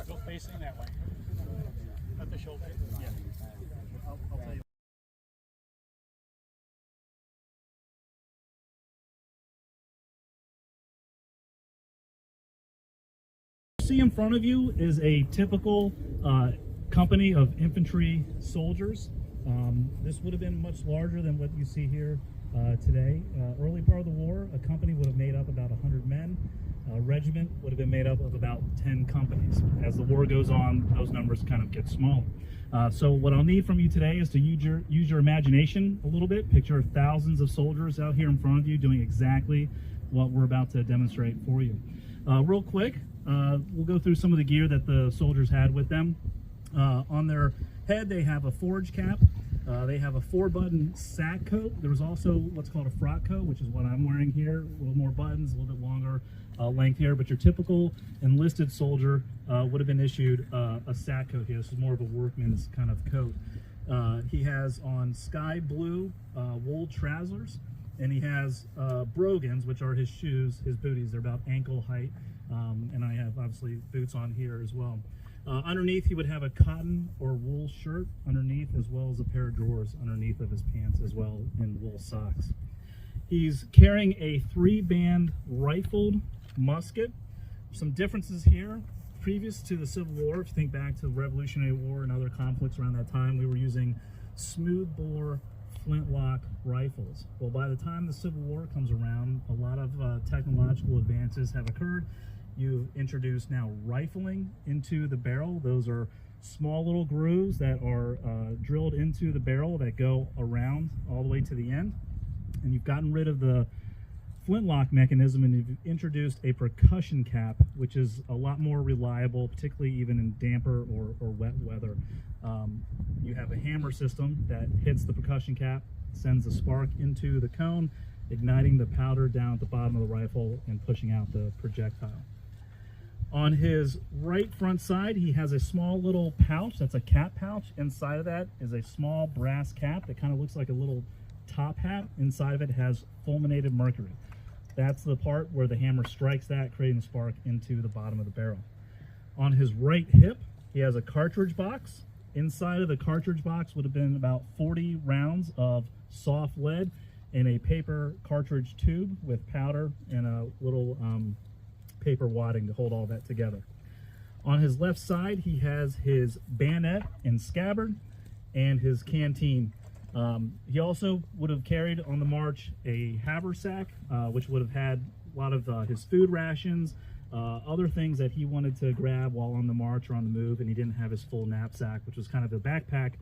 Go facing that way. At the shoulder. Yeah. I'll tell you. See in front of you is a typical company of infantry soldiers. This would have been much larger than what you see here today. Early part of the war, a company would have made up about 100 men. A regiment would have been made up of about 10 companies. As the war goes on, those numbers kind of get smaller. So what I'll need from you today is to use your imagination a little bit. Picture thousands of soldiers out here in front of you doing exactly what we're about to demonstrate for you. Real quick, we'll go through some of the gear that the soldiers had with them. On their head, they have a forage cap. They have a 4-button sack coat. There was also what's called a frock coat, which is what I'm wearing here. A little more buttons, a little bit longer length here. But your typical enlisted soldier would have been issued a sack coat here. This is more of a workman's kind of coat. He has on sky blue wool trousers, and he has brogans, which are his shoes, his booties. They're about ankle height, and I have obviously boots on here as well. Underneath, he would have a cotton or wool shirt underneath, as well as a pair of drawers underneath of his pants as well, and wool socks. He's carrying a 3-band rifled musket. Some differences here. Previous to the Civil War, if you think back to the Revolutionary War and other conflicts around that time, we were using smooth-bore flintlock rifles. Well, by the time the Civil War comes around, a lot of technological advances have occurred. You've introduced now rifling into the barrel. Those are small little grooves that are drilled into the barrel that go around all the way to the end. And you've gotten rid of the flintlock mechanism, and you've introduced a percussion cap, which is a lot more reliable, particularly even in damper or wet weather. You have a hammer system that hits the percussion cap, sends the spark into the cone, igniting the powder down at the bottom of the rifle and pushing out the projectile. On his right front side, he has a small little pouch. That's a cap pouch. Inside of that is a small brass cap that kind of looks like a little top hat. Inside of it has fulminated mercury. That's the part where the hammer strikes that, creating the spark into the bottom of the barrel. On his right hip, he has a cartridge box. Inside of the cartridge box would have been about 40 rounds of soft lead in a paper cartridge tube with powder and a little paper wadding to hold all that together. On his left side, he has his bayonet and scabbard and his canteen. He also would have carried on the march a haversack, which would have had a lot of his food rations, other things that he wanted to grab while on the march or on the move, and he didn't have his full knapsack, which was kind of a backpack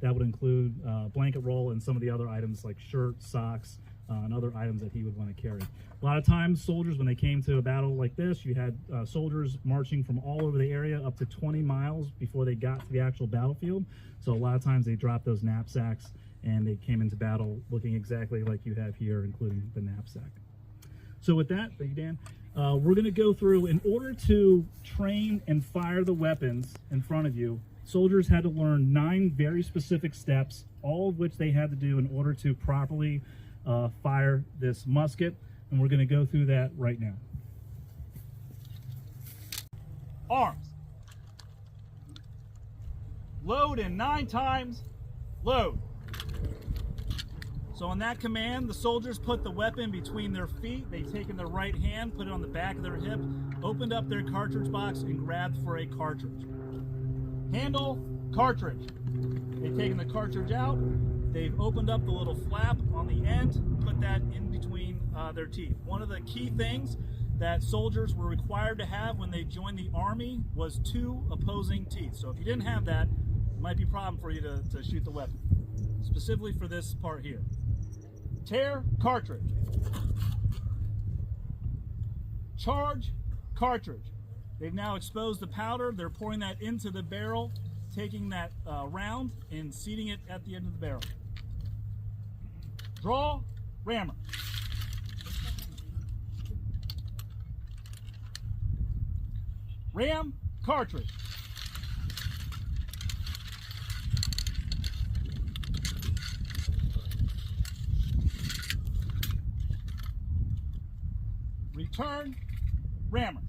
that would include blanket roll and some of the other items like shirt, socks, and other items that he would want to carry. A lot of times, soldiers, when they came to a battle like this, you had soldiers marching from all over the area up to 20 miles before they got to the actual battlefield. So a lot of times they dropped those knapsacks and they came into battle looking exactly like you have here, including the knapsack. So with that, thank you, Dan. We're going to go through, in order to train and fire the weapons in front of you, soldiers had to learn 9 very specific steps, all of which they had to do in order to properly fire this musket, and we're going to go through that right now. Arms. Load in 9 times. Load. So on that command, the soldiers put the weapon between their feet. They've taken their right hand, put it on the back of their hip, opened up their cartridge box, and grabbed for a cartridge. Handle, cartridge. They've taken the cartridge out. They've opened up the little flap on the end, put that in between their teeth. One of the key things that soldiers were required to have when they joined the Army was 2 opposing teeth. So if you didn't have that, it might be a problem for you to shoot the weapon, specifically for this part here. Tear, cartridge. Charge, cartridge. They've now exposed the powder. They're pouring that into the barrel, taking that round and seating it at the end of the barrel. Draw, rammer. Ram, cartridge. Return, rammer.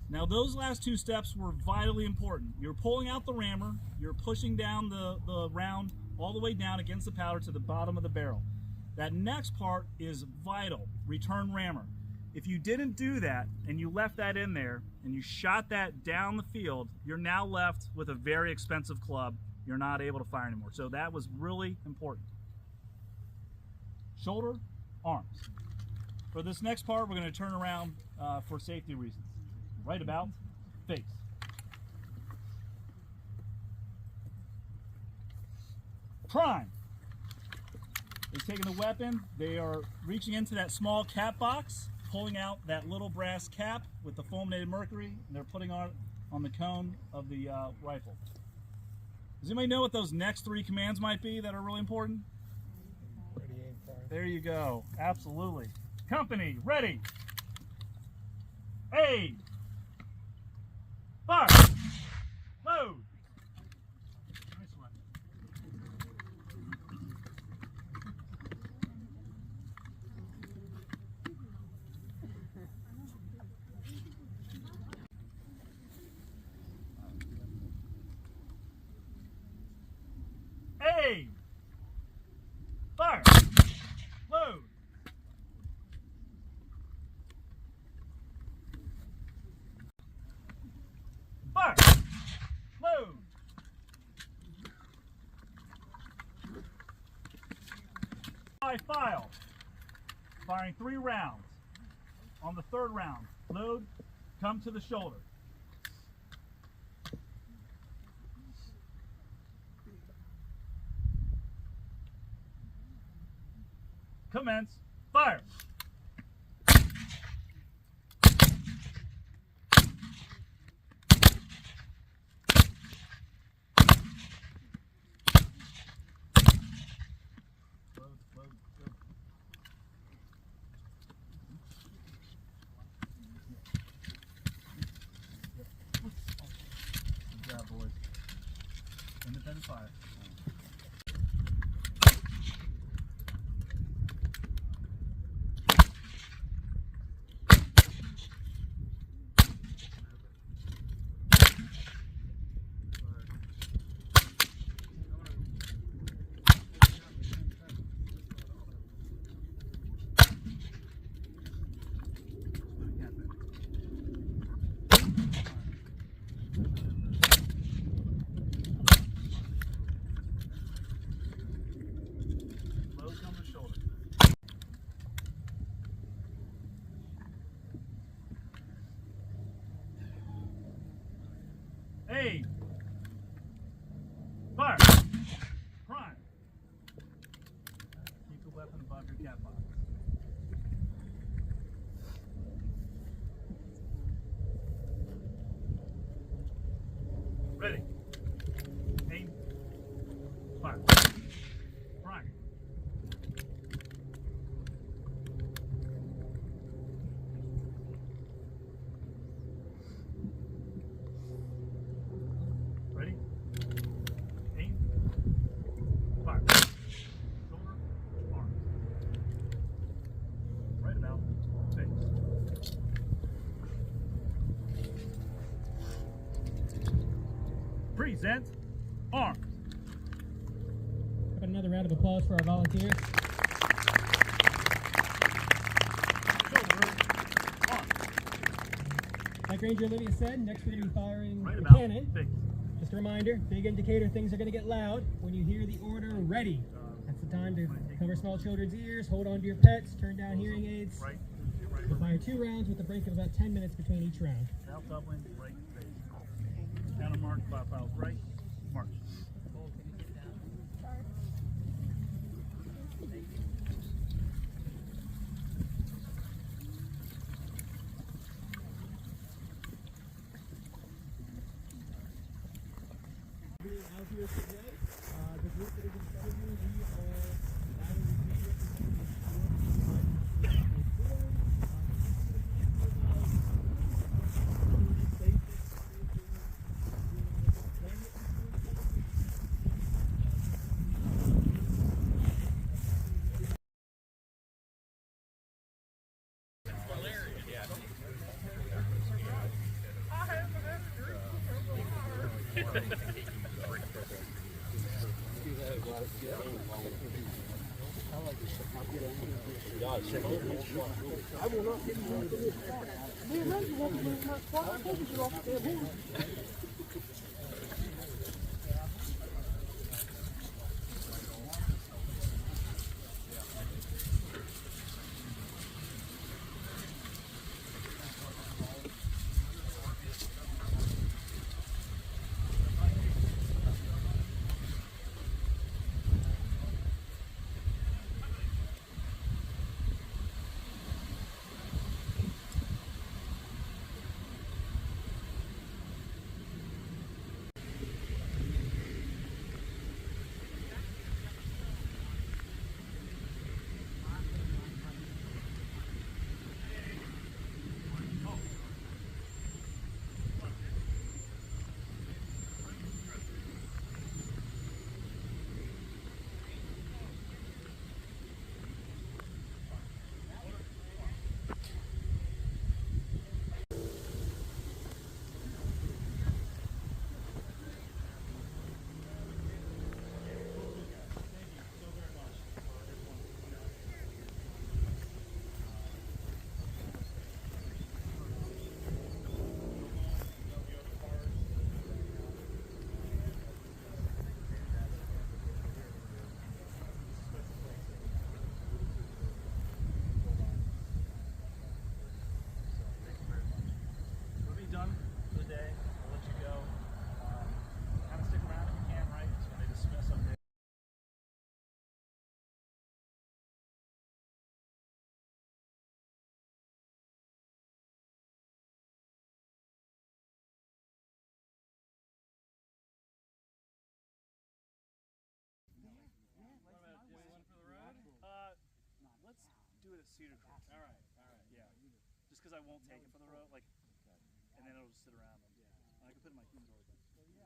Now those last two steps were vitally important. You're pulling out the rammer, you're pushing down the round all the way down against the powder to the bottom of the barrel. That next part is vital, return rammer. If you didn't do that and you left that in there and you shot that down the field, you're now left with a very expensive club. You're not able to fire anymore. So that was really important. Shoulder, arms. For this next part, we're going to turn around for safety reasons. Right about, face. Prime. They're taking the weapon, they are reaching into that small cap box, pulling out that little brass cap with the fulminated mercury, and they're putting on the cone of the rifle. Does anybody know what those next three commands might be that are really important? Ready, aim, fire. There you go. Absolutely. Company, ready. Aim. Fire. Load. Nice one. Aim. Fire. Load. Fire. Load. File. Firing 3 rounds. On the 3rd round, load, come to the shoulder. Commence. Fire. Good job, boys. Independent fire. Aim. Fire. Prime. Keep the weapon above your cap box. Ready. Aim. Fire. Prime. Ready? Aim. Fire. Shoulder, arms. Right about face. Present arms. How about another round of applause for our volunteers? Shoulder, arms. Like Ranger Olivia said, next we're going to be firing Right the about cannon. face. Just a reminder, big indicator, things are going to get loud. When you hear the order ready, that's the time to cover small children's ears, hold on to your pets, turn down hearing aids. Right. We'll fire 2 rounds with a break of about 10 minutes between each round. South Dublin, right face. Counter mark, 5 files right, march. Out here today, the group that is in front of you, we are battle We'll be done for the day. I'll let you go. Kind of stick around if you can, right? So when they dismiss up there. Let's do it at Cedar Creek. All right. Yeah. Just because I won't take it for the road, like, and then it'll just sit around. I can put it in my humidor,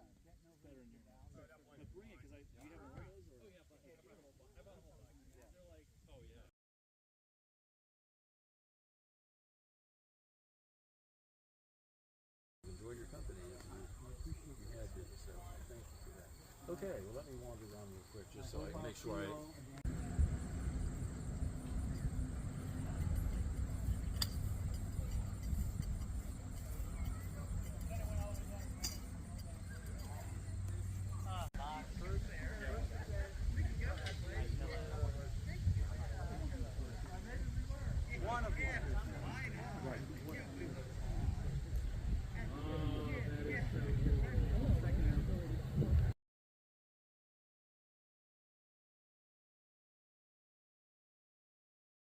but it's better in here now. But bring it, because do you have one of those? Or? Oh yeah, but I brought a whole bag. They're like, oh yeah. Enjoy your company. You had it, so thank you for that. Okay, well let me wander around real quick just so I can make sure I